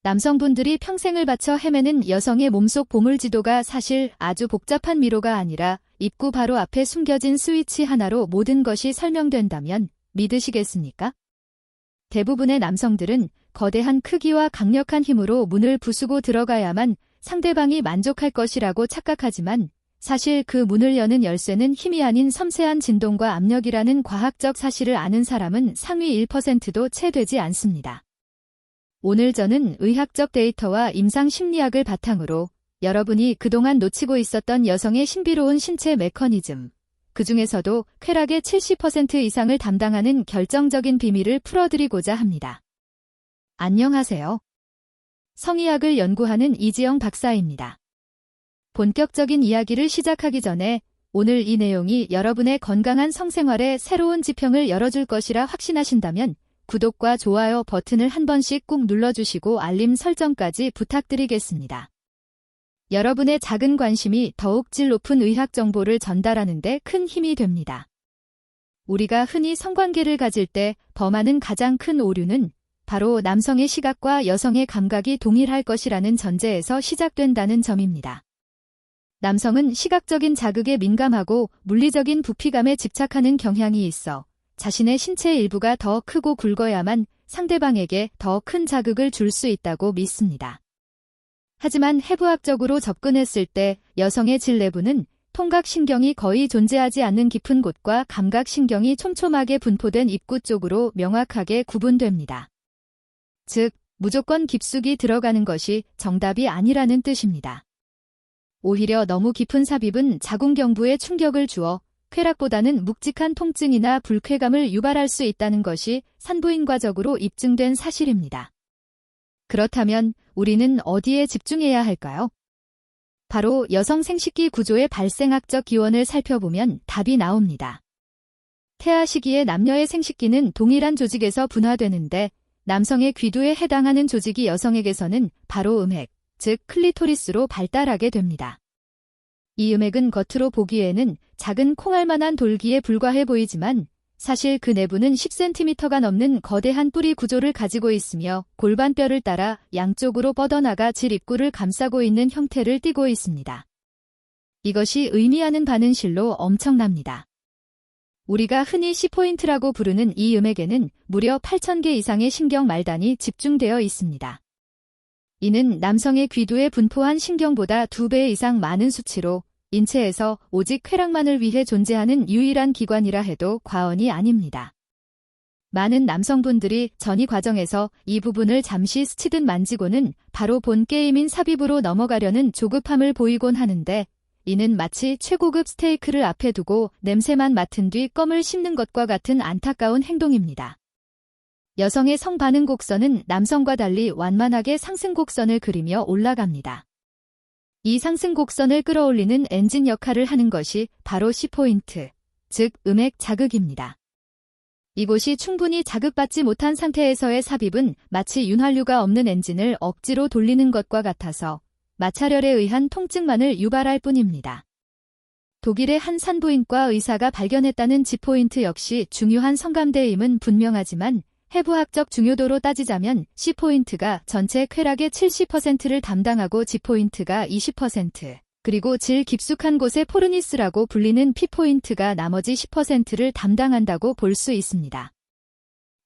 남성분들이 평생을 바쳐 헤매는 여성의 몸속 보물지도가 사실 아주 복잡한 미로가 아니라 입구 바로 앞에 숨겨진 스위치 하나로 모든 것이 설명된다면 믿으시겠습니까? 대부분의 남성들은 거대한 크기와 강력한 힘으로 문을 부수고 들어가야만 상대방이 만족할 것이라고 착각하지만 사실 그 문을 여는 열쇠는 힘이 아닌 섬세한 진동과 압력이라는 과학적 사실을 아는 사람은 상위 1%도 채 되지 않습니다. 오늘 저는 의학적 데이터와 임상 심리학을 바탕으로 여러분이 그동안 놓치고 있었던 여성의 신비로운 신체 메커니즘, 그 중에서도 쾌락의 70% 이상을 담당하는 결정적인 비밀을 풀어드리고자 합니다. 안녕하세요. 성의학을 연구하는 이지영 박사입니다. 본격적인 이야기를 시작하기 전에 오늘 이 내용이 여러분의 건강한 성생활에 새로운 지평을 열어줄 것이라 확신하신다면 구독과 좋아요 버튼을 한 번씩 꾹 눌러주시고 알림 설정까지 부탁드리겠습니다. 여러분의 작은 관심이 더욱 질 높은 의학 정보를 전달하는 데 큰 힘이 됩니다. 우리가 흔히 성관계를 가질 때 범하는 가장 큰 오류는 바로 남성의 시각과 여성의 감각이 동일할 것이라는 전제에서 시작된다는 점입니다. 남성은 시각적인 자극에 민감하고 물리적인 부피감에 집착하는 경향이 있어 자신의 신체 일부가 더 크고 굵어야만 상대방에게 더 큰 자극을 줄 수 있다고 믿습니다. 하지만 해부학적으로 접근했을 때 여성의 질 내부는 통각신경이 거의 존재하지 않는 깊은 곳과 감각신경이 촘촘하게 분포된 입구 쪽으로 명확하게 구분됩니다. 즉, 무조건 깊숙이 들어가는 것이 정답이 아니라는 뜻입니다. 오히려 너무 깊은 삽입은 자궁경부에 충격을 주어 쾌락보다는 묵직한 통증이나 불쾌감을 유발할 수 있다는 것이 산부인과적으로 입증된 사실입니다. 그렇다면 우리는 어디에 집중해야 할까요? 바로 여성 생식기 구조의 발생학적 기원을 살펴보면 답이 나옵니다. 태아 시기의 남녀의 생식기는 동일한 조직에서 분화되는데 남성의 귀두에 해당하는 조직이 여성에게서는 바로 음핵, 즉 클리토리스로 발달하게 됩니다. 이 음액은 겉으로 보기에는 작은 콩알만한 돌기에 불과해 보이지만 사실 그 내부는 10cm가 넘는 거대한 뿌리 구조를 가지고 있으며 골반뼈를 따라 양쪽으로 뻗어나가 질 입구를 감싸고 있는 형태를 띠고 있습니다. 이것이 의미하는 바는 실로 엄청납니다. 우리가 흔히 C포인트라고 부르는 이 음액에는 무려 8,000개 이상의 신경 말단이 집중되어 있습니다. 이는 남성의 귀두에 분포한 신경보다 2배 이상 많은 수치로 인체에서 오직 쾌락만을 위해 존재하는 유일한 기관이라 해도 과언이 아닙니다. 많은 남성분들이 전이 과정에서 이 부분을 잠시 스치듯 만지고는 바로 본 게임인 삽입으로 넘어가려는 조급함을 보이곤 하는데 이는 마치 최고급 스테이크를 앞에 두고 냄새만 맡은 뒤 껌을 씹는 것과 같은 안타까운 행동입니다. 여성의 성반응 곡선은 남성과 달리 완만하게 상승 곡선을 그리며 올라갑니다. 이 상승 곡선을 끌어올리는 엔진 역할을 하는 것이 바로 C포인트, 즉 음액 자극입니다. 이곳이 충분히 자극받지 못한 상태에서의 삽입은 마치 윤활유가 없는 엔진을 억지로 돌리는 것과 같아서 마찰열에 의한 통증만을 유발할 뿐입니다. 독일의 한 산부인과 의사가 발견했다는 G포인트 역시 중요한 성감대임은 분명하지만 해부학적 중요도로 따지자면 C포인트가 전체 쾌락의 70%를 담당하고 G포인트가 20%, 그리고 질 깊숙한 곳의 포르니스라고 불리는 P포인트가 나머지 10%를 담당한다고 볼 수 있습니다.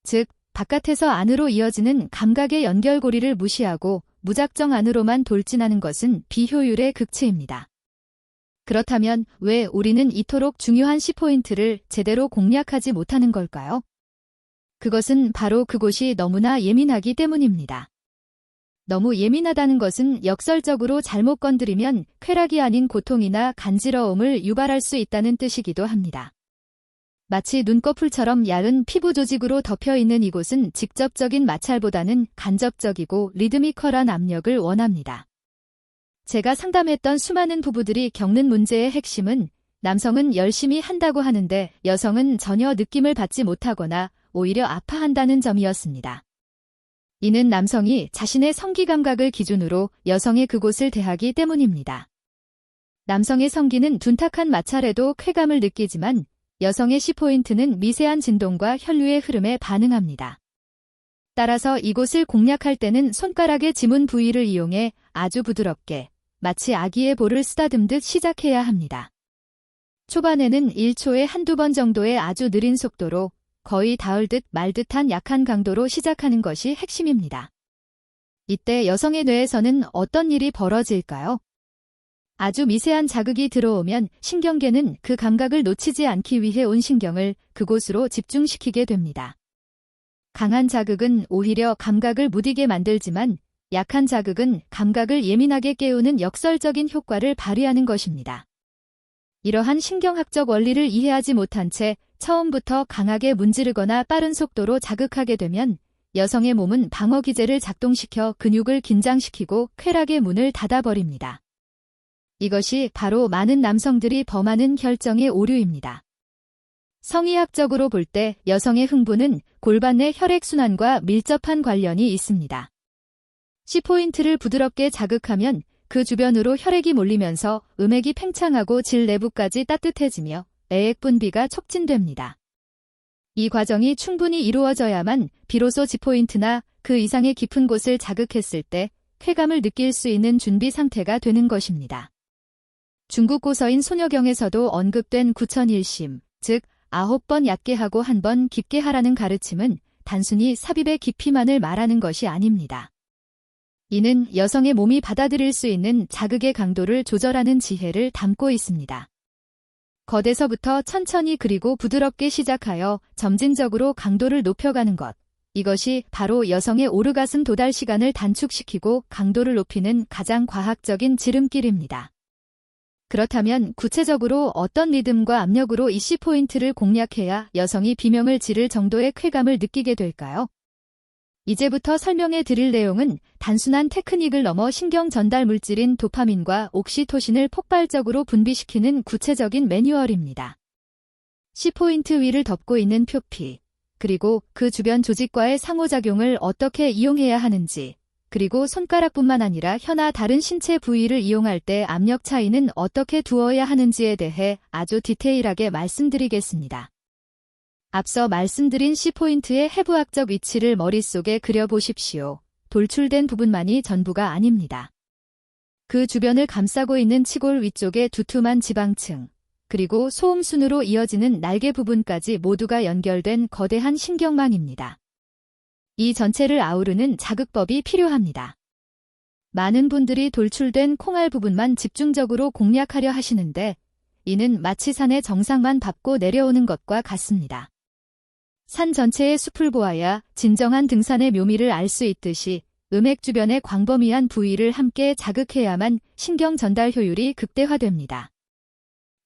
즉, 바깥에서 안으로 이어지는 감각의 연결고리를 무시하고 무작정 안으로만 돌진하는 것은 비효율의 극치입니다. 그렇다면 왜 우리는 이토록 중요한 C포인트를 제대로 공략하지 못하는 걸까요? 그것은 바로 그곳이 너무나 예민하기 때문입니다. 너무 예민하다는 것은 역설적으로 잘못 건드리면 쾌락이 아닌 고통이나 간지러움을 유발할 수 있다는 뜻이기도 합니다. 마치 눈꺼풀처럼 얇은 피부 조직으로 덮여 있는 이곳은 직접적인 마찰보다는 간접적이고 리드미컬한 압력을 원합니다. 제가 상담했던 수많은 부부들이 겪는 문제의 핵심은 남성은 열심히 한다고 하는데 여성은 전혀 느낌을 받지 못하거나 오히려 아파한다는 점이었습니다. 이는 남성이 자신의 성기 감각을 기준으로 여성의 그곳을 대하기 때문입니다. 남성의 성기는 둔탁한 마찰에도 쾌감을 느끼지만 여성의 C포인트는 미세한 진동과 혈류의 흐름에 반응합니다. 따라서 이곳을 공략할 때는 손가락의 지문 부위를 이용해 아주 부드럽게 마치 아기의 볼을 쓰다듬듯 시작해야 합니다. 초반에는 1초에 한두 번 정도의 아주 느린 속도로 거의 닿을 듯 말 듯한 약한 강도로 시작하는 것이 핵심입니다. 이때 여성의 뇌에서는 어떤 일이 벌어질까요? 아주 미세한 자극이 들어오면 신경계는 그 감각을 놓치지 않기 위해 온 신경을 그곳으로 집중시키게 됩니다. 강한 자극은 오히려 감각을 무디게 만들지만 약한 자극은 감각을 예민하게 깨우는 역설적인 효과를 발휘하는 것입니다. 이러한 신경학적 원리를 이해하지 못한 채 처음부터 강하게 문지르거나 빠른 속도로 자극하게 되면 여성의 몸은 방어기제를 작동시켜 근육을 긴장시키고 쾌락의 문을 닫아버립니다. 이것이 바로 많은 남성들이 범하는 혈정의 오류입니다. 성의학적으로 볼 때 여성의 흥부는 골반 내 혈액순환과 밀접한 관련이 있습니다. C포인트를 부드럽게 자극하면 그 주변으로 혈액이 몰리면서 음액이 팽창하고 질 내부까지 따뜻해지며 애액 분비가 촉진됩니다. 이 과정이 충분히 이루어져야만 비로소 G포인트나 그 이상의 깊은 곳을 자극했을 때 쾌감을 느낄 수 있는 준비 상태가 되는 것입니다. 중국 고서인 소녀경에서도 언급된 9001심, 즉 9번 얕게 하고 1번 깊게 하라는 가르침은 단순히 삽입의 깊이만을 말하는 것이 아닙니다. 이는 여성의 몸이 받아들일 수 있는 자극의 강도를 조절하는 지혜를 담고 있습니다. 겉에서부터 천천히 그리고 부드럽게 시작하여 점진적으로 강도를 높여가는 것. 이것이 바로 여성의 오르가슴 도달 시간을 단축시키고 강도를 높이는 가장 과학적인 지름길입니다. 그렇다면 구체적으로 어떤 리듬과 압력으로 이 C포인트를 공략해야 여성이 비명을 지를 정도의 쾌감을 느끼게 될까요? 이제부터 설명해 드릴 내용은 단순한 테크닉을 넘어 신경 전달 물질인 도파민과 옥시토신을 폭발적으로 분비시키는 구체적인 매뉴얼입니다. C포인트 위를 덮고 있는 표피, 그리고 그 주변 조직과의 상호작용을 어떻게 이용해야 하는지, 그리고 손가락뿐만 아니라 혀나 다른 신체 부위를 이용할 때 압력 차이는 어떻게 두어야 하는지에 대해 아주 디테일하게 말씀드리겠습니다. 앞서 말씀드린 C포인트의 해부학적 위치를 머릿속에 그려보십시오. 돌출된 부분만이 전부가 아닙니다. 그 주변을 감싸고 있는 치골 위쪽의 두툼한 지방층, 그리고 소음순으로 이어지는 날개 부분까지 모두가 연결된 거대한 신경망입니다. 이 전체를 아우르는 자극법이 필요합니다. 많은 분들이 돌출된 콩알 부분만 집중적으로 공략하려 하시는데 이는 마치 산의 정상만 밟고 내려오는 것과 같습니다. 산 전체의 숲을 보아야 진정한 등산의 묘미를 알 수 있듯이 음액 주변의 광범위한 부위를 함께 자극해야만 신경 전달 효율이 극대화됩니다.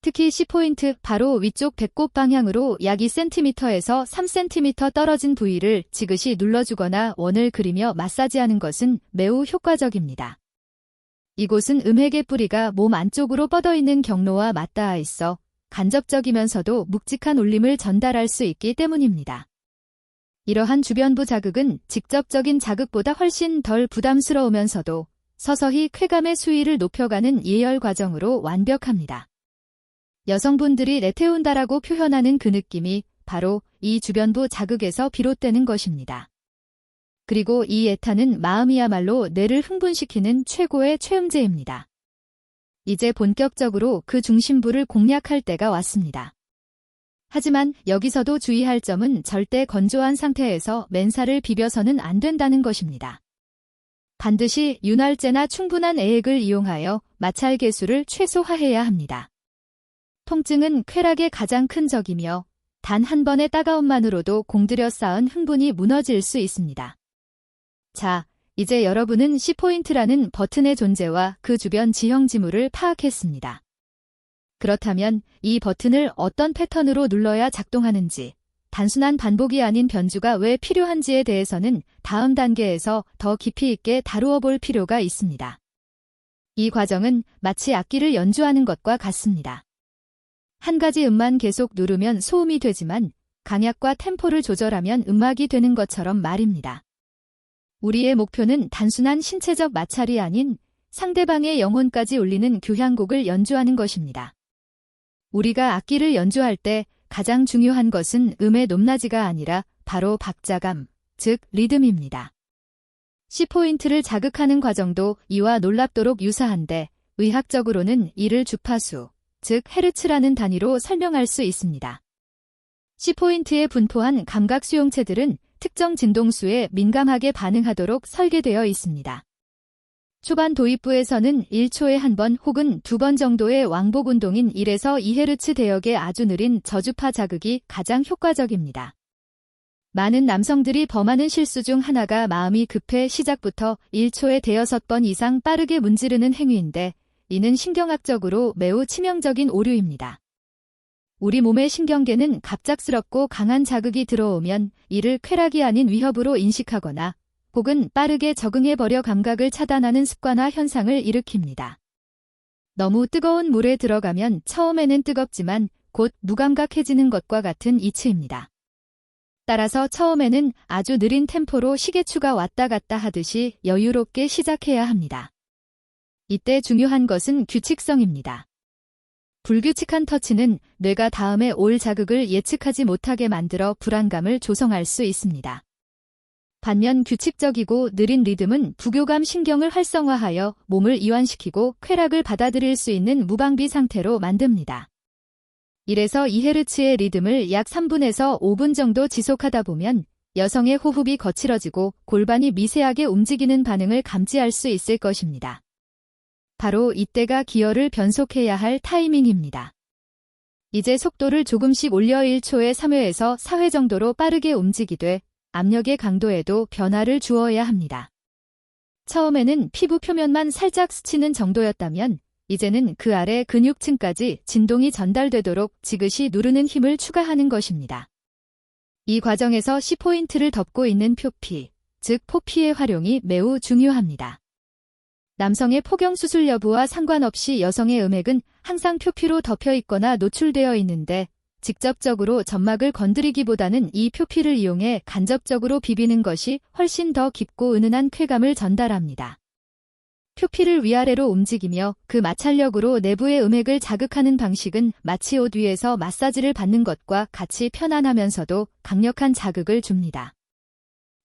특히 C포인트 바로 위쪽 배꼽 방향으로 약 2cm에서 3cm 떨어진 부위를 지그시 눌러주거나 원을 그리며 마사지하는 것은 매우 효과적입니다. 이곳은 음액의 뿌리가 몸 안쪽으로 뻗어있는 경로와 맞닿아 있어 간접적이면서도 묵직한 울림을 전달할 수 있기 때문입니다. 이러한 주변부 자극은 직접적인 자극보다 훨씬 덜 부담스러우면서도 서서히 쾌감의 수위를 높여가는 예열 과정으로 완벽합니다. 여성분들이 내태운다라고 표현하는 그 느낌이 바로 이 주변부 자극에서 비롯되는 것입니다. 그리고 이 에탄은 마음이야말로 뇌를 흥분시키는 최고의 최음제입니다. 이제 본격적으로 그 중심부를 공략할 때가 왔습니다. 하지만 여기서도 주의할 점은 절대 건조한 상태에서 맨살을 비벼서는 안 된다는 것입니다. 반드시 윤활제나 충분한 애액을 이용하여 마찰 개수를 최소화해야 합니다. 통증은 쾌락의 가장 큰 적이며 단 한 번의 따가움만으로도 공들여 쌓은 흥분이 무너질 수 있습니다. 자, 이제 여러분은 C포인트라는 버튼의 존재와 그 주변 지형지물을 파악했습니다. 그렇다면 이 버튼을 어떤 패턴으로 눌러야 작동하는지, 단순한 반복이 아닌 변주가 왜 필요한지에 대해서는 다음 단계에서 더 깊이 있게 다루어 볼 필요가 있습니다. 이 과정은 마치 악기를 연주하는 것과 같습니다. 한 가지 음만 계속 누르면 소음이 되지만 강약과 템포를 조절하면 음악이 되는 것처럼 말입니다. 우리의 목표는 단순한 신체적 마찰이 아닌 상대방의 영혼까지 울리는 교향곡을 연주하는 것입니다. 우리가 악기를 연주할 때 가장 중요한 것은 음의 높낮이가 아니라 바로 박자감, 즉 리듬입니다. C포인트를 자극하는 과정도 이와 놀랍도록 유사한데 의학적으로는 이를 주파수, 즉 헤르츠라는 단위로 설명할 수 있습니다. C포인트에 분포한 감각 수용체들은 특정 진동수에 민감하게 반응하도록 설계되어 있습니다. 초반 도입부에서는 1초에 한 번 혹은 2번 정도의 왕복 운동인 1에서 2Hz 대역의 아주 느린 저주파 자극이 가장 효과적입니다. 많은 남성들이 범하는 실수 중 하나가 마음이 급해 시작부터 1초에 대여섯 번 이상 빠르게 문지르는 행위인데 이는 신경학적으로 매우 치명적인 오류입니다. 우리 몸의 신경계는 갑작스럽고 강한 자극이 들어오면 이를 쾌락이 아닌 위협으로 인식하거나 혹은 빠르게 적응해버려 감각을 차단하는 습관화 현상을 일으킵니다. 너무 뜨거운 물에 들어가면 처음에는 뜨겁지만 곧 무감각해지는 것과 같은 이치입니다. 따라서 처음에는 아주 느린 템포로 시계추가 왔다 갔다 하듯이 여유롭게 시작해야 합니다. 이때 중요한 것은 규칙성입니다. 불규칙한 터치는 뇌가 다음에 올 자극을 예측하지 못하게 만들어 불안감을 조성할 수 있습니다. 반면 규칙적이고 느린 리듬은 부교감 신경을 활성화하여 몸을 이완시키고 쾌락을 받아들일 수 있는 무방비 상태로 만듭니다. 1에서 2Hz의 리듬을 약 3분에서 5분 정도 지속하다 보면 여성의 호흡이 거칠어지고 골반이 미세하게 움직이는 반응을 감지할 수 있을 것입니다. 바로 이때가 기어를 변속해야 할 타이밍입니다. 이제 속도를 조금씩 올려 1초에 3회에서 4회 정도로 빠르게 움직이되 압력의 강도에도 변화를 주어야 합니다. 처음에는 피부 표면만 살짝 스치는 정도였다면 이제는 그 아래 근육층까지 진동이 전달되도록 지그시 누르는 힘을 추가하는 것입니다. 이 과정에서 C포인트를 덮고 있는 표피, 즉 포피의 활용이 매우 중요합니다. 남성의 포경 수술 여부와 상관없이 여성의 음액은 항상 표피로 덮여 있거나 노출되어 있는데 직접적으로 점막을 건드리기보다는 이 표피를 이용해 간접적으로 비비는 것이 훨씬 더 깊고 은은한 쾌감을 전달합니다. 표피를 위아래로 움직이며 그 마찰력으로 내부의 음액을 자극하는 방식은 마치 옷 위에서 마사지를 받는 것과 같이 편안하면서도 강력한 자극을 줍니다.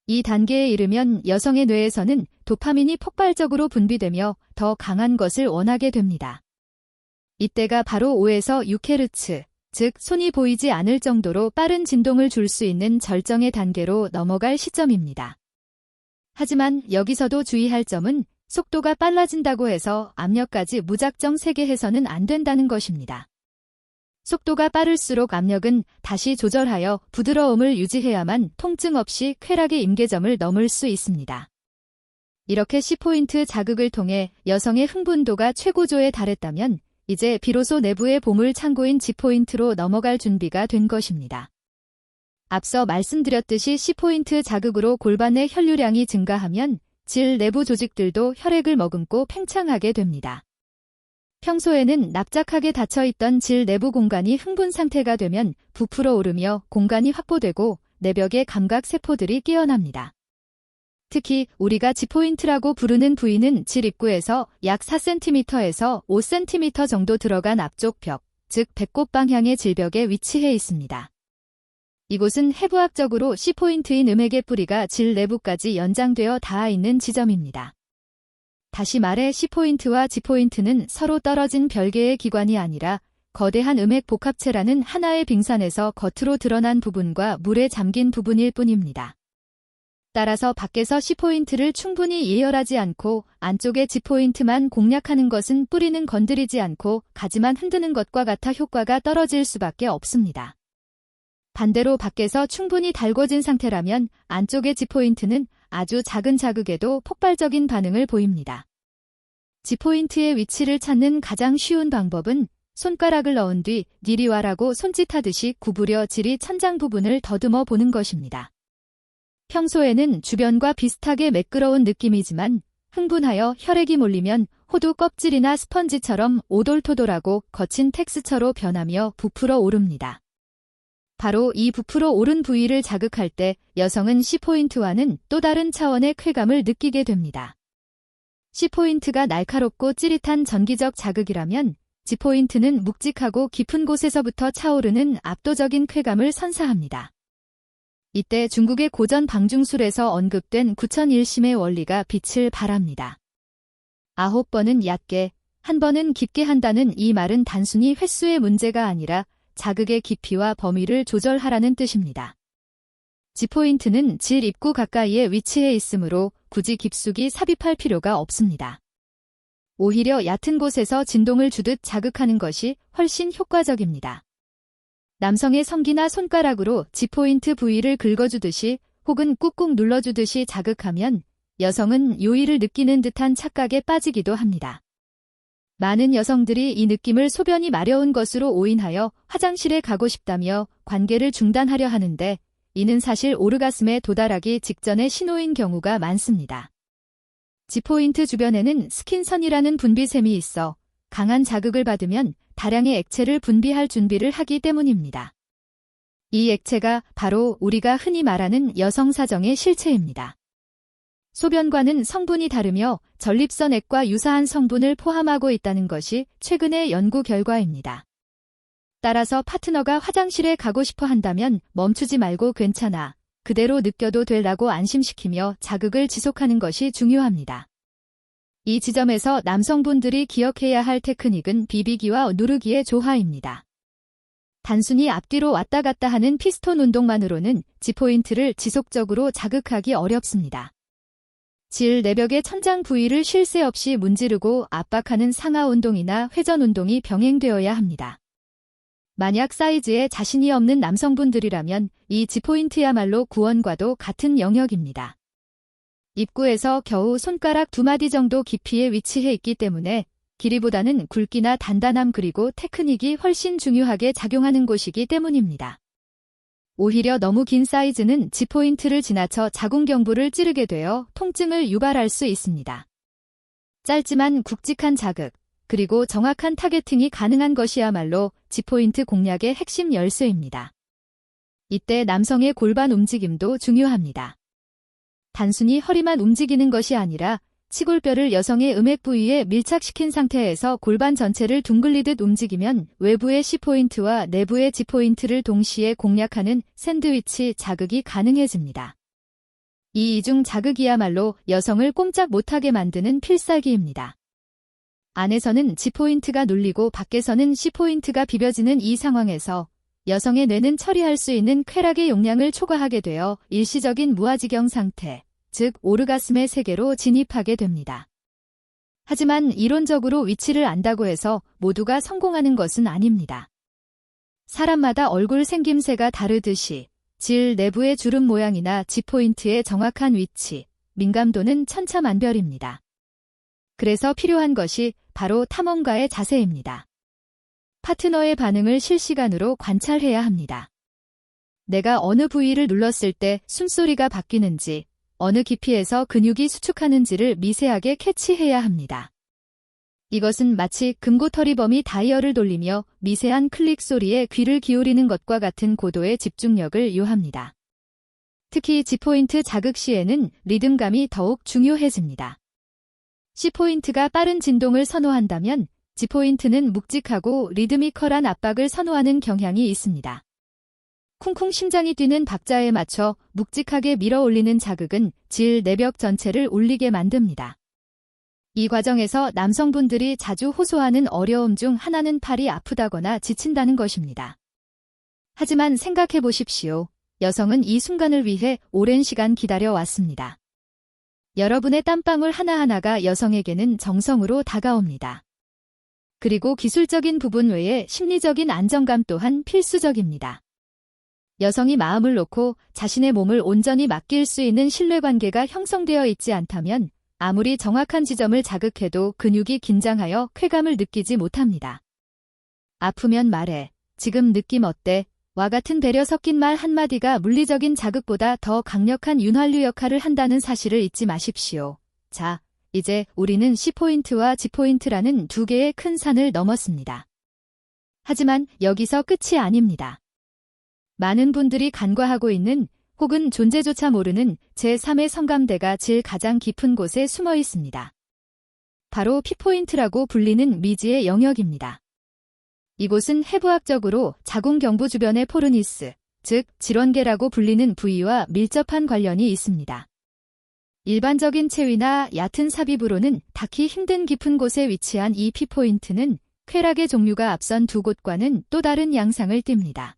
이 단계에 이르면 여성의 뇌에서는 도파민이 폭발적으로 분비되며 더 강한 것을 원하게 됩니다. 이때가 바로 5에서 6Hz, 즉 손이 보이지 않을 정도로 빠른 진동을 줄 수 있는 절정의 단계로 넘어갈 시점입니다. 하지만 여기서도 주의할 점은 속도가 빨라진다고 해서 압력까지 무작정 세게 해서는 안 된다는 것입니다. 속도가 빠를수록 압력은 다시 조절하여 부드러움을 유지해야만 통증 없이 쾌락의 임계점을 넘을 수 있습니다. 이렇게 C포인트 자극을 통해 여성의 흥분도가 최고조에 달했다면 이제 비로소 내부의 보물 창고인 G포인트로 넘어갈 준비가 된 것입니다. 앞서 말씀드렸듯이 C포인트 자극으로 골반의 혈류량이 증가하면 질 내부 조직들도 혈액을 머금고 팽창하게 됩니다. 평소에는 납작하게 닫혀있던 질 내부 공간이 흥분 상태가 되면 부풀어 오르며 공간이 확보되고 내벽의 감각 세포들이 깨어납니다. 특히 우리가 G포인트라고 부르는 부위는 질 입구에서 약 4cm에서 5cm 정도 들어간 앞쪽 벽, 즉 배꼽 방향의 질벽에 위치해 있습니다. 이곳은 해부학적으로 C포인트인 음액의 뿌리가 질 내부까지 연장되어 닿아 있는 지점입니다. 다시 말해 C포인트와 G포인트는 서로 떨어진 별개의 기관이 아니라 거대한 음액 복합체라는 하나의 빙산에서 겉으로 드러난 부분과 물에 잠긴 부분일 뿐입니다. 따라서 밖에서 C포인트를 충분히 예열하지 않고 안쪽의 G포인트만 공략하는 것은 뿌리는 건드리지 않고 가지만 흔드는 것과 같아 효과가 떨어질 수밖에 없습니다. 반대로 밖에서 충분히 달궈진 상태라면 안쪽의 G포인트는 아주 작은 자극에도 폭발적인 반응을 보입니다. G포인트의 위치를 찾는 가장 쉬운 방법은 손가락을 넣은 뒤 니리와라고 손짓하듯이 구부려 질이 천장 부분을 더듬어 보는 것입니다. 평소에는 주변과 비슷하게 매끄러운 느낌이지만 흥분하여 혈액이 몰리면 호두 껍질이나 스펀지처럼 오돌토돌하고 거친 텍스처로 변하며 부풀어 오릅니다. 바로 이 부풀어 오른 부위를 자극할 때 여성은 C포인트와는 또 다른 차원의 쾌감을 느끼게 됩니다. C포인트가 날카롭고 찌릿한 전기적 자극이라면 G포인트는 묵직하고 깊은 곳에서부터 차오르는 압도적인 쾌감을 선사합니다. 이때 중국의 고전 방중술에서 언급된 9001심의 원리가 빛을 발합니다. 9번은 얕게, 1번은 깊게 한다는 이 말은 단순히 횟수의 문제가 아니라 자극의 깊이와 범위를 조절하라는 뜻입니다. G포인트는 질 입구 가까이에 위치해 있으므로 굳이 깊숙이 삽입할 필요가 없습니다. 오히려 얕은 곳에서 진동을 주듯 자극하는 것이 훨씬 효과적입니다. 남성의 성기나 손가락으로 G포인트 부위를 긁어주듯이 혹은 꾹꾹 눌러주듯이 자극하면 여성은 요일을 느끼는 듯한 착각에 빠지기도 합니다. 많은 여성들이 이 느낌을 소변이 마려운 것으로 오인하여 화장실에 가고 싶다며 관계를 중단하려 하는데 이는 사실 오르가슴에 도달하기 직전의 신호인 경우가 많습니다. G포인트 주변에는 스킨선이라는 분비샘이 있어 강한 자극을 받으면 다량의 액체를 분비할 준비를 하기 때문입니다. 이 액체가 바로 우리가 흔히 말하는 여성사정의 실체입니다. 소변과는 성분이 다르며 전립선액과 유사한 성분을 포함하고 있다는 것이 최근의 연구 결과입니다. 따라서 파트너가 화장실에 가고 싶어 한다면 멈추지 말고 괜찮아, 그대로 느껴도 되라고 안심시키며 자극을 지속하는 것이 중요합니다. 이 지점에서 남성분들이 기억해야 할 테크닉은 비비기와 누르기의 조화입니다. 단순히 앞뒤로 왔다 갔다 하는 피스톤 운동만으로는 G포인트를 지속적으로 자극하기 어렵습니다. 질 내벽의 천장 부위를 쉴 새 없이 문지르고 압박하는 상하 운동이나 회전 운동이 병행되어야 합니다. 만약 사이즈에 자신이 없는 남성분들이라면 이 G포인트야말로 구원과도 같은 영역입니다. 입구에서 겨우 손가락 2마디 정도 깊이에 위치해 있기 때문에 길이보다는 굵기나 단단함 그리고 테크닉이 훨씬 중요하게 작용하는 곳이기 때문입니다. 오히려 너무 긴 사이즈는 G포인트를 지나쳐 자궁경부를 찌르게 되어 통증을 유발할 수 있습니다. 짧지만 굵직한 자극, 그리고 정확한 타겟팅이 가능한 것이야말로 G포인트 공략의 핵심 열쇠입니다. 이때 남성의 골반 움직임도 중요합니다. 단순히 허리만 움직이는 것이 아니라 치골뼈를 여성의 음액 부위에 밀착시킨 상태에서 골반 전체를 둥글리듯 움직이면 외부의 C포인트와 내부의 G포인트를 동시에 공략하는 샌드위치 자극이 가능해집니다. 이 이중 자극이야말로 여성을 꼼짝 못하게 만드는 필살기입니다. 안에서는 G포인트가 눌리고 밖에서는 C포인트가 비벼지는 이 상황에서 여성의 뇌는 처리할 수 있는 쾌락의 용량을 초과하게 되어 일시적인 무아지경 상태, 즉 오르가슴의 세계로 진입하게 됩니다. 하지만 이론적으로 위치를 안다고 해서 모두가 성공하는 것은 아닙니다. 사람마다 얼굴 생김새가 다르듯이 질 내부의 주름 모양이나 G포인트의 정확한 위치, 민감도는 천차만별입니다. 그래서 필요한 것이 바로 탐험가의 자세입니다. 파트너의 반응을 실시간으로 관찰해야 합니다. 내가 어느 부위를 눌렀을 때 숨소리가 바뀌는지, 어느 깊이에서 근육이 수축하는지를 미세하게 캐치해야 합니다. 이것은 마치 금고털이범이 다이얼을 돌리며 미세한 클릭 소리에 귀를 기울이는 것과 같은 고도의 집중력을 요합니다. 특히 G포인트 자극 시에는 리듬감이 더욱 중요해집니다. C포인트가 빠른 진동을 선호한다면 G포인트는 묵직하고 리드미컬한 압박을 선호하는 경향이 있습니다. 쿵쿵 심장이 뛰는 박자에 맞춰 묵직하게 밀어 올리는 자극은 질 내벽 전체를 울리게 만듭니다. 이 과정에서 남성분들이 자주 호소하는 어려움 중 하나는 팔이 아프다거나 지친다는 것입니다. 하지만 생각해 보십시오. 여성은 이 순간을 위해 오랜 시간 기다려 왔습니다. 여러분의 땀방울 하나하나가 여성에게는 정성으로 다가옵니다. 그리고 기술적인 부분 외에 심리적인 안정감 또한 필수적입니다. 여성이 마음을 놓고 자신의 몸을 온전히 맡길 수 있는 신뢰관계가 형성되어 있지 않다면 아무리 정확한 지점을 자극해도 근육이 긴장하여 쾌감을 느끼지 못합니다. 아프면 말해, 지금 느낌 어때? 와 같은 배려 섞인 말 한마디가 물리적인 자극보다 더 강력한 윤활유 역할을 한다는 사실을 잊지 마십시오. 자, 이제 우리는 C포인트와 G포인트라는 두 개의 큰 산을 넘었습니다. 하지만 여기서 끝이 아닙니다. 많은 분들이 간과하고 있는 혹은 존재조차 모르는 제3의 성감대가 질 가장 깊은 곳에 숨어 있습니다. 바로 P포인트라고 불리는 미지의 영역입니다. 이곳은 해부학적으로 자궁경부 주변의 포르니스, 즉 질원계라고 불리는 부위와 밀접한 관련이 있습니다. 일반적인 체위나 얕은 삽입으로는 닿기 힘든 깊은 곳에 위치한 이 P포인트는 쾌락의 종류가 앞선 두 곳과는 또 다른 양상을 띱니다.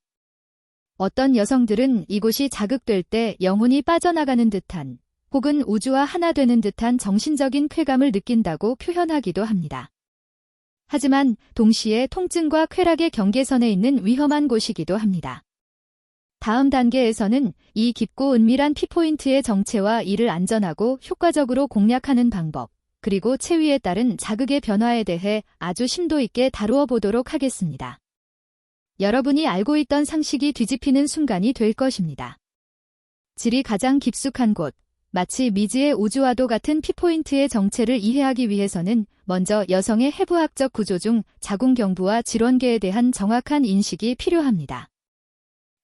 어떤 여성들은 이곳이 자극될 때 영혼이 빠져나가는 듯한 혹은 우주와 하나 되는 듯한 정신적인 쾌감을 느낀다고 표현하기도 합니다. 하지만 동시에 통증과 쾌락의 경계선에 있는 위험한 곳이기도 합니다. 다음 단계에서는 이 깊고 은밀한 P포인트의 정체와 이를 안전하고 효과적으로 공략하는 방법, 그리고 체위에 따른 자극의 변화에 대해 아주 심도 있게 다루어 보도록 하겠습니다. 여러분이 알고 있던 상식이 뒤집히는 순간이 될 것입니다. 질이 가장 깊숙한 곳, 마치 미지의 우주와도 같은 P포인트의 정체를 이해하기 위해서는 먼저 여성의 해부학적 구조 중 자궁경부와 질원계에 대한 정확한 인식이 필요합니다.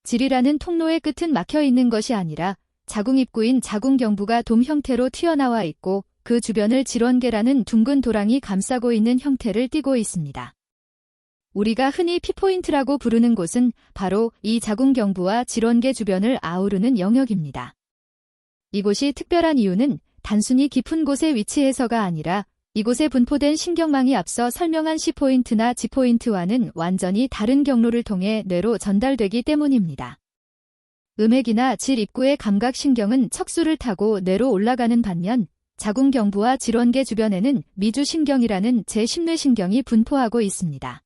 질이라는 통로의 끝은 막혀 있는 것이 아니라 자궁입구인 자궁경부가 돔 형태로 튀어나와 있고 그 주변을 질원계라는 둥근 도랑이 감싸고 있는 형태를 띠고 있습니다. 우리가 흔히 P포인트라고 부르는 곳은 바로 이 자궁경부와 질원계 주변을 아우르는 영역입니다. 이곳이 특별한 이유는 단순히 깊은 곳에 위치해서가 아니라 이곳에 분포된 신경망이 앞서 설명한 C포인트나 G포인트와는 완전히 다른 경로를 통해 뇌로 전달되기 때문입니다. 음핵이나 질 입구의 감각신경은 척수를 타고 뇌로 올라가는 반면 자궁경부와 질원계 주변에는 미주신경이라는 제10뇌신경이 분포하고 있습니다.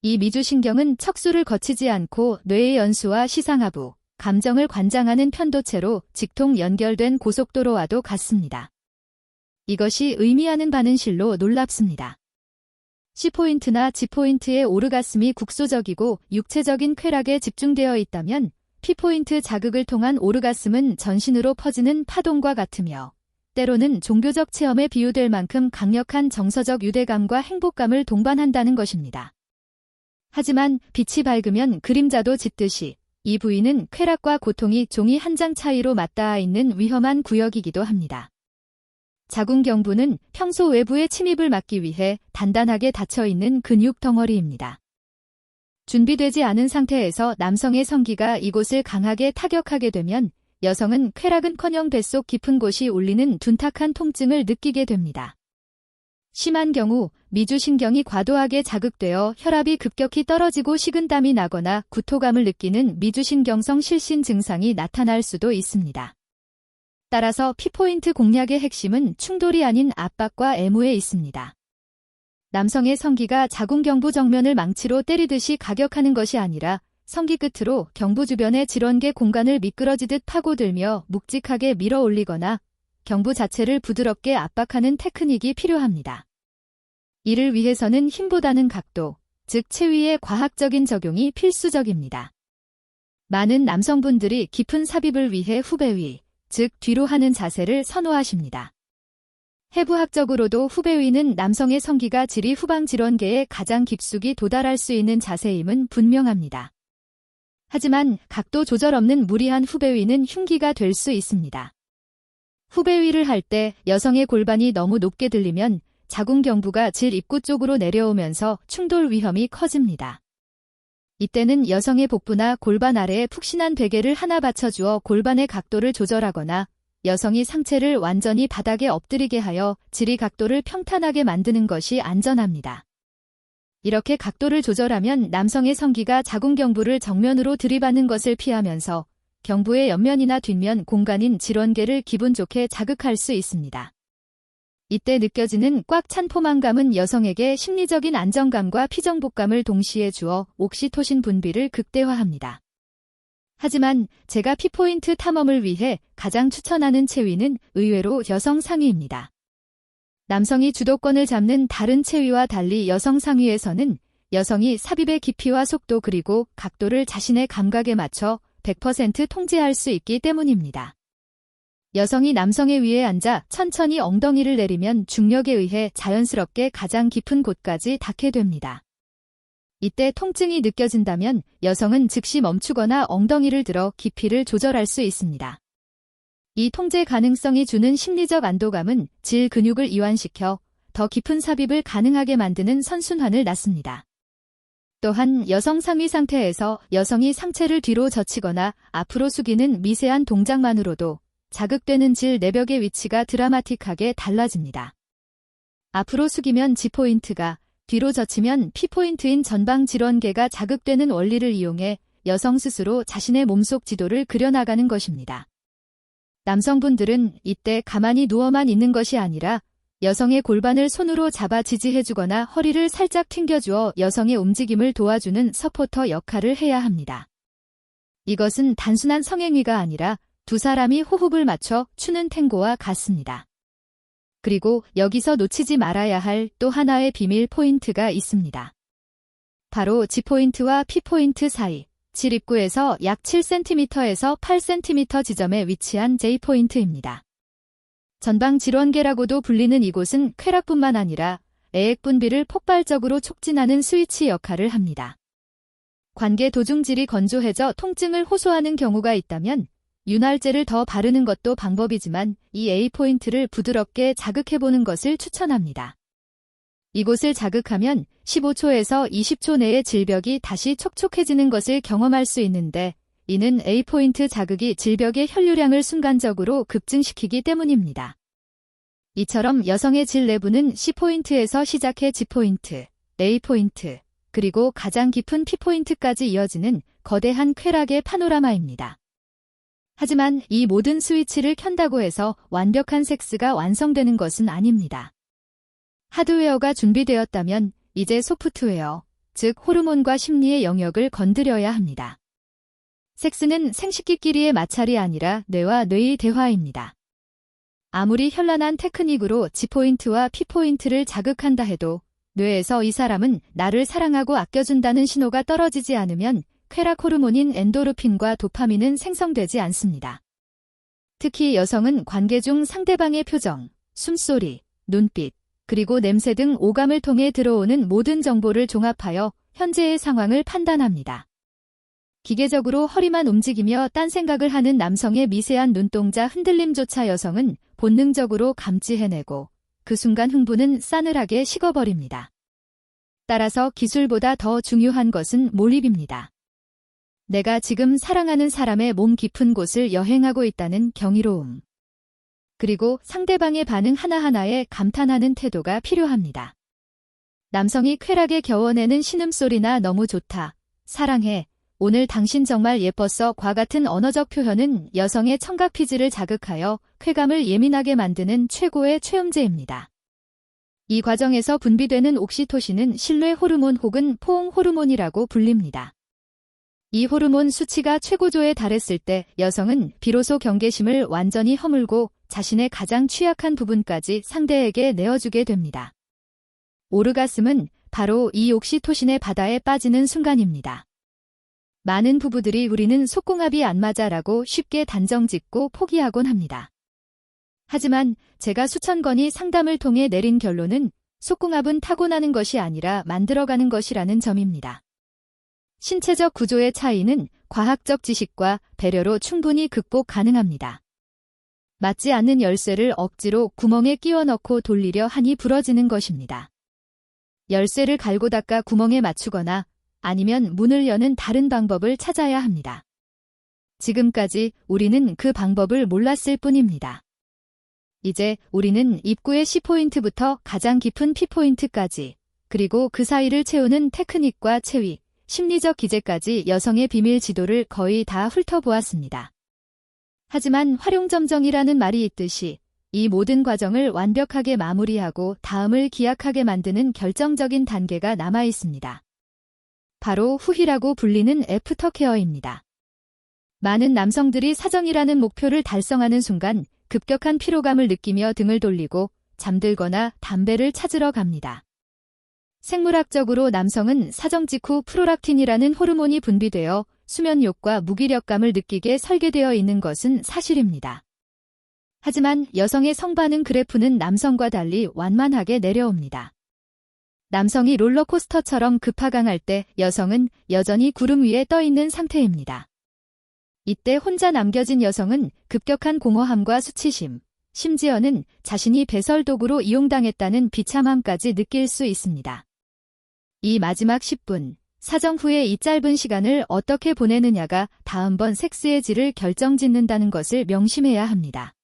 이 미주신경은 척수를 거치지 않고 뇌의 연수와 시상하부, 감정을 관장하는 편도체로 직통 연결된 고속도로와도 같습니다. 이것이 의미하는 바는 실로 놀랍습니다. C포인트나 G포인트의 오르가슴이 국소적이고 육체적인 쾌락에 집중되어 있다면 P포인트 자극을 통한 오르가슴은 전신으로 퍼지는 파동과 같으며 때로는 종교적 체험에 비유될 만큼 강력한 정서적 유대감과 행복감을 동반한다는 것입니다. 하지만 빛이 밝으면 그림자도 짙듯이 이 부위는 쾌락과 고통이 종이 한 장 차이로 맞닿아 있는 위험한 구역이기도 합니다. 자궁경부는 평소 외부의 침입을 막기 위해 단단하게 닫혀 있는 근육 덩어리입니다. 준비되지 않은 상태에서 남성의 성기가 이곳을 강하게 타격하게 되면 여성은 쾌락은커녕 뱃속 깊은 곳이 울리는 둔탁한 통증을 느끼게 됩니다. 심한 경우 미주신경이 과도하게 자극되어 혈압이 급격히 떨어지고 식은땀이 나거나 구토감을 느끼는 미주신경성 실신 증상이 나타날 수도 있습니다. 따라서 P포인트 공략의 핵심은 충돌이 아닌 압박과 애무에 있습니다. 남성의 성기가 자궁경부 정면을 망치로 때리듯이 가격하는 것이 아니라 성기 끝으로 경부 주변의 질원계 공간을 미끄러지듯 파고들며 묵직하게 밀어 올리거나 경부 자체를 부드럽게 압박하는 테크닉이 필요합니다. 이를 위해서는 힘보다는 각도, 즉 체위의 과학적인 적용이 필수적입니다. 많은 남성분들이 깊은 삽입을 위해 후배 위, 즉 뒤로 하는 자세를 선호하십니다. 해부학적으로도 후배 위는 남성의 성기가 질이 후방 질원계에 가장 깊숙이 도달할 수 있는 자세임은 분명합니다. 하지만 각도 조절 없는 무리한 후배 위는 흉기가 될 수 있습니다. 후배 위를 할 때 여성의 골반이 너무 높게 들리면 자궁경부가 질 입구 쪽으로 내려오면서 충돌 위험이 커집니다. 이때는 여성의 복부나 골반 아래에 푹신한 베개를 하나 받쳐주어 골반의 각도를 조절하거나 여성이 상체를 완전히 바닥에 엎드리게 하여 질의 각도를 평탄하게 만드는 것이 안전합니다. 이렇게 각도를 조절하면 남성의 성기가 자궁경부를 정면으로 들이받는 것을 피하면서 경부의 옆면이나 뒷면 공간인 질원계를 기분 좋게 자극할 수 있습니다. 이때 느껴지는 꽉 찬 포만감은 여성에게 심리적인 안정감과 피정복감을 동시에 주어 옥시토신 분비를 극대화합니다. 하지만 제가 P포인트 탐험을 위해 가장 추천하는 체위는 의외로 여성 상위입니다. 남성이 주도권을 잡는 다른 체위와 달리 여성 상위에서는 여성이 삽입의 깊이와 속도 그리고 각도를 자신의 감각에 맞춰 100% 통제할 수 있기 때문입니다. 여성이 남성의 위에 앉아 천천히 엉덩이를 내리면 중력에 의해 자연스럽게 가장 깊은 곳까지 닿게 됩니다. 이때 통증이 느껴진다면 여성은 즉시 멈추거나 엉덩이를 들어 깊이를 조절할 수 있습니다. 이 통제 가능성이 주는 심리적 안도감은 질 근육을 이완시켜 더 깊은 삽입을 가능하게 만드는 선순환을 낳습니다. 또한 여성 상위 상태에서 여성이 상체를 뒤로 젖히거나 앞으로 숙이는 미세한 동작만으로도 자극되는 질 내벽의 위치가 드라마틱하게 달라집니다. 앞으로 숙이면 G포인트가, 뒤로 젖히면 P포인트인 전방 질원계가 자극되는 원리를 이용해 여성 스스로 자신의 몸속 지도를 그려나가는 것입니다. 남성분들은 이때 가만히 누워만 있는 것이 아니라 여성의 골반을 손으로 잡아 지지해주거나 허리를 살짝 튕겨주어 여성의 움직임을 도와주는 서포터 역할을 해야 합니다. 이것은 단순한 성행위가 아니라 두 사람이 호흡을 맞춰 추는 탱고와 같습니다. 그리고 여기서 놓치지 말아야 할 또 하나의 비밀 포인트가 있습니다. 바로 G포인트와 P포인트 사이, 질 입구에서 약 7cm에서 8cm 지점에 위치한 J포인트입니다. 전방 질원계라고도 불리는 이곳은 쾌락뿐만 아니라 애액 분비를 폭발적으로 촉진하는 스위치 역할을 합니다. 관계 도중 질이 건조해져 통증을 호소하는 경우가 있다면 윤활제를 더 바르는 것도 방법이지만 이 A포인트를 부드럽게 자극해보는 것을 추천합니다. 이곳을 자극하면 15초에서 20초 내에 질벽이 다시 촉촉해지는 것을 경험할 수 있는데 이는 A포인트 자극이 질벽의 혈류량을 순간적으로 급증시키기 때문입니다. 이처럼 여성의 질 내부는 C포인트에서 시작해 G포인트, A포인트, 그리고 가장 깊은 P포인트까지 이어지는 거대한 쾌락의 파노라마입니다. 하지만 이 모든 스위치를 켠다고 해서 완벽한 섹스가 완성되는 것은 아닙니다. 하드웨어가 준비되었다면 이제 소프트웨어, 즉 호르몬과 심리의 영역을 건드려야 합니다. 섹스는 생식기끼리의 마찰이 아니라 뇌와 뇌의 대화입니다. 아무리 현란한 테크닉으로 G포인트와 P포인트를 자극한다 해도 뇌에서 이 사람은 나를 사랑하고 아껴준다는 신호가 떨어지지 않으면 쾌락 호르몬인 엔도르핀과 도파민은 생성되지 않습니다. 특히 여성은 관계 중 상대방의 표정, 숨소리, 눈빛, 그리고 냄새 등 오감을 통해 들어오는 모든 정보를 종합하여 현재의 상황을 판단합니다. 기계적으로 허리만 움직이며 딴 생각을 하는 남성의 미세한 눈동자 흔들림조차 여성은 본능적으로 감지해내고 그 순간 흥분은 싸늘하게 식어버립니다. 따라서 기술보다 더 중요한 것은 몰입입니다. 내가 지금 사랑하는 사람의 몸 깊은 곳을 여행하고 있다는 경이로움. 그리고 상대방의 반응 하나하나에 감탄하는 태도가 필요합니다. 남성이 쾌락에 겨워내는 신음소리나 너무 좋다, 사랑해, 오늘 당신 정말 예뻤어과 같은 언어적 표현은 여성의 청각피지를 자극하여 쾌감을 예민하게 만드는 최고의 최음제입니다. 이 과정에서 분비되는 옥시토신은 신뢰 호르몬 혹은 포옹 호르몬이라고 불립니다. 이 호르몬 수치가 최고조에 달했을 때 여성은 비로소 경계심을 완전히 허물고 자신의 가장 취약한 부분까지 상대에게 내어주게 됩니다. 오르가슴은 바로 이 옥시토신의 바다에 빠지는 순간입니다. 많은 부부들이 우리는 속궁합이 안 맞아라고 쉽게 단정짓고 포기하곤 합니다. 하지만 제가 수천 건의 상담을 통해 내린 결론은 속궁합은 타고나는 것이 아니라 만들어가는 것이라는 점입니다. 신체적 구조의 차이는 과학적 지식과 배려로 충분히 극복 가능합니다. 맞지 않는 열쇠를 억지로 구멍에 끼워 넣고 돌리려 하니 부러지는 것입니다. 열쇠를 갈고 닦아 구멍에 맞추거나 아니면 문을 여는 다른 방법을 찾아야 합니다. 지금까지 우리는 그 방법을 몰랐을 뿐입니다. 이제 우리는 입구의 C포인트부터 가장 깊은 P포인트까지, 그리고 그 사이를 채우는 테크닉과 체위, 심리적 기제까지 여성의 비밀 지도를 거의 다 훑어보았습니다. 하지만 활용점정이라는 말이 있듯이 이 모든 과정을 완벽하게 마무리하고 다음을 기약하게 만드는 결정적인 단계가 남아 있습니다. 바로 후희라고 불리는 애프터케어입니다. 많은 남성들이 사정이라는 목표를 달성하는 순간 급격한 피로감을 느끼며 등을 돌리고 잠들거나 담배를 찾으러 갑니다. 생물학적으로 남성은 사정 직후 프로락틴이라는 호르몬이 분비되어 수면욕과 무기력감을 느끼게 설계되어 있는 것은 사실입니다. 하지만 여성의 성반응 그래프는 남성과 달리 완만하게 내려옵니다. 남성이 롤러코스터처럼 급하강할 때 여성은 여전히 구름 위에 떠 있는 상태입니다. 이때 혼자 남겨진 여성은 급격한 공허함과 수치심, 심지어는 자신이 배설도구로 이용당했다는 비참함까지 느낄 수 있습니다. 이 마지막 10분, 사정 후에 이 짧은 시간을 어떻게 보내느냐가 다음번 섹스의 질을 결정짓는다는 것을 명심해야 합니다.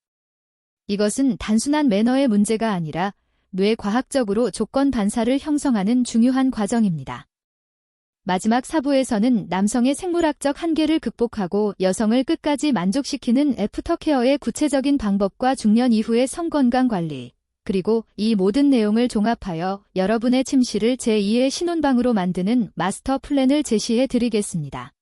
이것은 단순한 매너의 문제가 아니라 뇌과학적으로 조건 반사를 형성하는 중요한 과정입니다. 마지막 4부에서는 남성의 생물학적 한계를 극복하고 여성을 끝까지 만족시키는 애프터케어의 구체적인 방법과 중년 이후의 성건강 관리, 그리고 이 모든 내용을 종합하여 여러분의 침실을 제2의 신혼방으로 만드는 마스터 플랜을 제시해 드리겠습니다.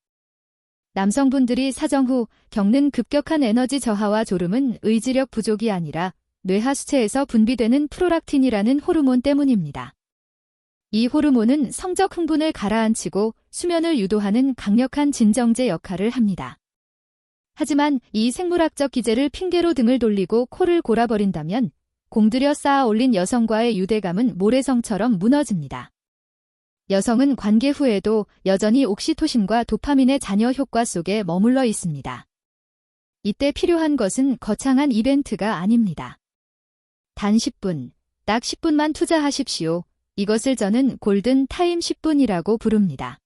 남성분들이 사정 후 겪는 급격한 에너지 저하와 졸음은 의지력 부족이 아니라 뇌하수체에서 분비되는 프로락틴이라는 호르몬 때문입니다. 이 호르몬은 성적 흥분을 가라앉히고 수면을 유도하는 강력한 진정제 역할을 합니다. 하지만 이 생물학적 기제를 핑계로 등을 돌리고 코를 골아버린다면 공들여 쌓아 올린 여성과의 유대감은 모래성처럼 무너집니다. 여성은 관계 후에도 여전히 옥시토신과 도파민의 잔여 효과 속에 머물러 있습니다. 이때 필요한 것은 거창한 이벤트가 아닙니다. 단 10분, 딱 10분만 투자하십시오. 이것을 저는 골든 타임 10분이라고 부릅니다.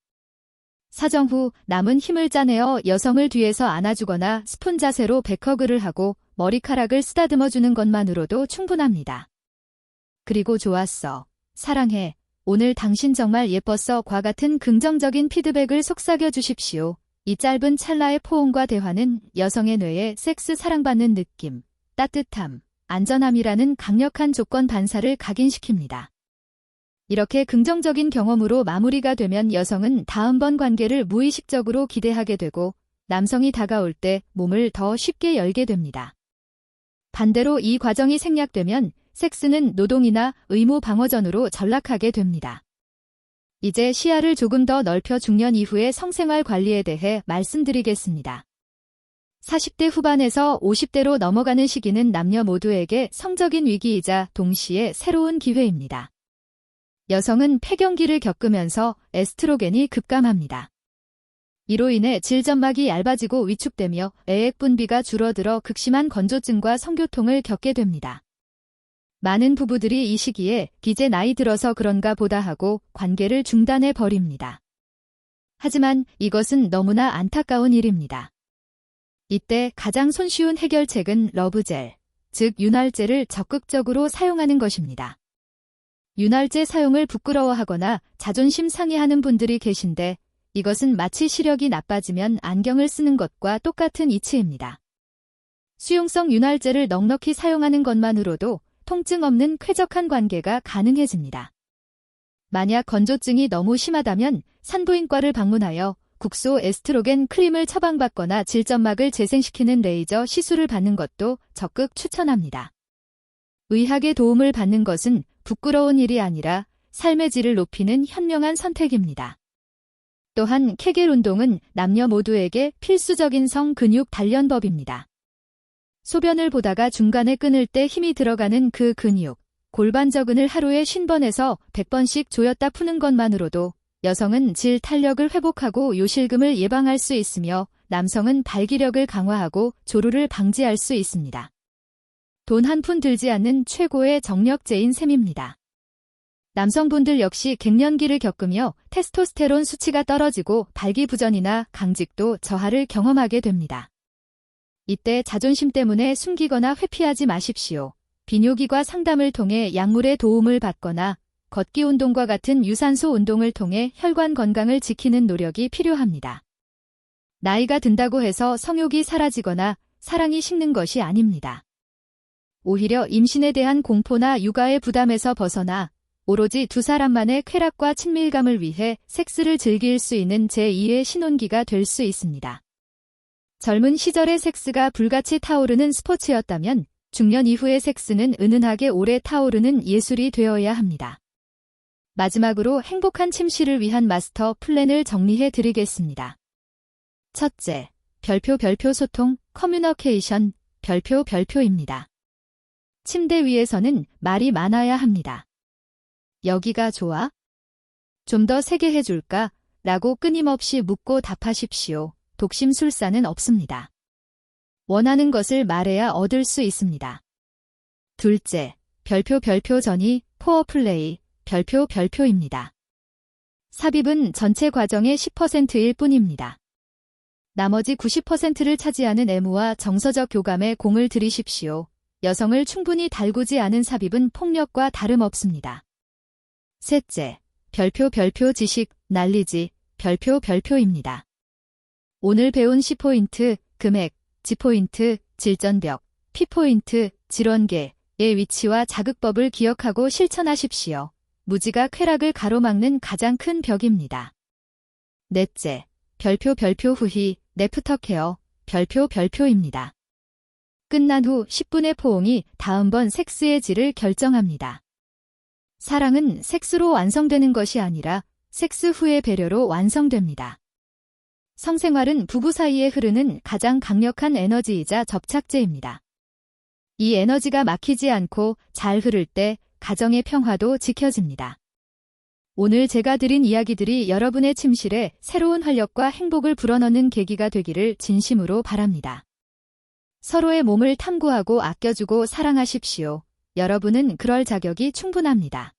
사정 후 남은 힘을 짜내어 여성을 뒤에서 안아주거나 스폰 자세로 백허그를 하고 머리카락을 쓰다듬어주는 것만으로도 충분합니다. 그리고 좋았어. 사랑해. 오늘 당신 정말 예뻤어.과 같은 긍정적인 피드백을 속삭여 주십시오. 이 짧은 찰나의 포옹과 대화는 여성의 뇌에 섹스 사랑받는 느낌, 따뜻함, 안전함이라는 강력한 조건 반사를 각인시킵니다. 이렇게 긍정적인 경험으로 마무리가 되면 여성은 다음번 관계를 무의식적으로 기대하게 되고 남성이 다가올 때 몸을 더 쉽게 열게 됩니다. 반대로 이 과정이 생략되면 섹스는 노동이나 의무 방어전으로 전락하게 됩니다. 이제 시야를 조금 더 넓혀 중년 이후의 성생활 관리에 대해 말씀드리겠습니다. 40대 후반에서 50대로 넘어가는 시기는 남녀 모두에게 성적인 위기이자 동시에 새로운 기회입니다. 여성은 폐경기를 겪으면서 에스트로겐이 급감합니다. 이로 인해 질점막이 얇아지고 위축되며 애액 분비가 줄어들어 극심한 건조증과 성교통을 겪게 됩니다. 많은 부부들이 이 시기에 이제 나이 들어서 그런가 보다 하고 관계를 중단해 버립니다. 하지만 이것은 너무나 안타까운 일입니다. 이때 가장 손쉬운 해결책은 러브젤, 즉 윤활제를 적극적으로 사용하는 것입니다. 윤활제 사용을 부끄러워하거나 자존심 상해하는 분들이 계신데 이것은 마치 시력이 나빠지면 안경을 쓰는 것과 똑같은 이치입니다. 수용성 윤활제를 넉넉히 사용하는 것만으로도 통증 없는 쾌적한 관계가 가능해집니다. 만약 건조증이 너무 심하다면 산부인과를 방문하여 국소 에스트로겐 크림을 처방받거나 질점막을 재생시키는 레이저 시술을 받는 것도 적극 추천합니다. 의학의 도움을 받는 것은 부끄러운 일이 아니라 삶의 질을 높이는 현명한 선택입니다. 또한 케겔 운동은 남녀 모두에게 필수적인 성 근육 단련법입니다. 소변을 보다가 중간에 끊을 때 힘이 들어가는 그 근육, 골반저근을 하루에 50번에서 100번씩 조였다 푸는 것만으로도 여성은 질 탄력을 회복하고 요실금을 예방할 수 있으며 남성은 발기력을 강화하고 조루를 방지할 수 있습니다. 돈 한 푼 들지 않는 최고의 정력제인 셈입니다. 남성분들 역시 갱년기를 겪으며 테스토스테론 수치가 떨어지고 발기부전이나 강직도 저하를 경험하게 됩니다. 이때 자존심 때문에 숨기거나 회피하지 마십시오. 비뇨기과 상담을 통해 약물의 도움을 받거나 걷기 운동과 같은 유산소 운동을 통해 혈관 건강을 지키는 노력이 필요합니다. 나이가 든다고 해서 성욕이 사라지거나 사랑이 식는 것이 아닙니다. 오히려 임신에 대한 공포나 육아의 부담에서 벗어나 오로지 두 사람만의 쾌락과 친밀감을 위해 섹스를 즐길 수 있는 제2의 신혼기가 될 수 있습니다. 젊은 시절의 섹스가 불같이 타오르는 스포츠였다면 중년 이후의 섹스는 은은하게 오래 타오르는 예술이 되어야 합니다. 마지막으로 행복한 침실을 위한 마스터 플랜을 정리해 드리겠습니다. 첫째, 별표 소통, 커뮤니케이션, 별표입니다. 침대 위에서는 말이 많아야 합니다. 여기가 좋아? 좀 더 세게 해줄까? 라고 끊임없이 묻고 답하십시오. 독심술사는 없습니다. 원하는 것을 말해야 얻을 수 있습니다. 둘째, 별표 전이 포어플레이, 별표입니다. 삽입은 전체 과정의 10%일 뿐입니다. 나머지 90%를 차지하는 애무와 정서적 교감에 공을 들이십시오. 여성을 충분히 달구지 않은 삽입은 폭력과 다름없습니다. 셋째, 별표 지식, 난리지, 별표입니다. 오늘 배운 C포인트, 금액, G포인트, 질전벽, P포인트, 질원계의 위치와 자극법을 기억하고 실천하십시오. 무지가 쾌락을 가로막는 가장 큰 벽입니다. 넷째, 별표 후희, 애프터케어, 별표입니다. 끝난 후 10분의 포옹이 다음번 섹스의 질을 결정합니다. 사랑은 섹스로 완성되는 것이 아니라 섹스 후의 배려로 완성됩니다. 성생활은 부부 사이에 흐르는 가장 강력한 에너지이자 접착제입니다. 이 에너지가 막히지 않고 잘 흐를 때 가정의 평화도 지켜집니다. 오늘 제가 드린 이야기들이 여러분의 침실에 새로운 활력과 행복을 불어넣는 계기가 되기를 진심으로 바랍니다. 서로의 몸을 탐구하고 아껴주고 사랑하십시오. 여러분은 그럴 자격이 충분합니다.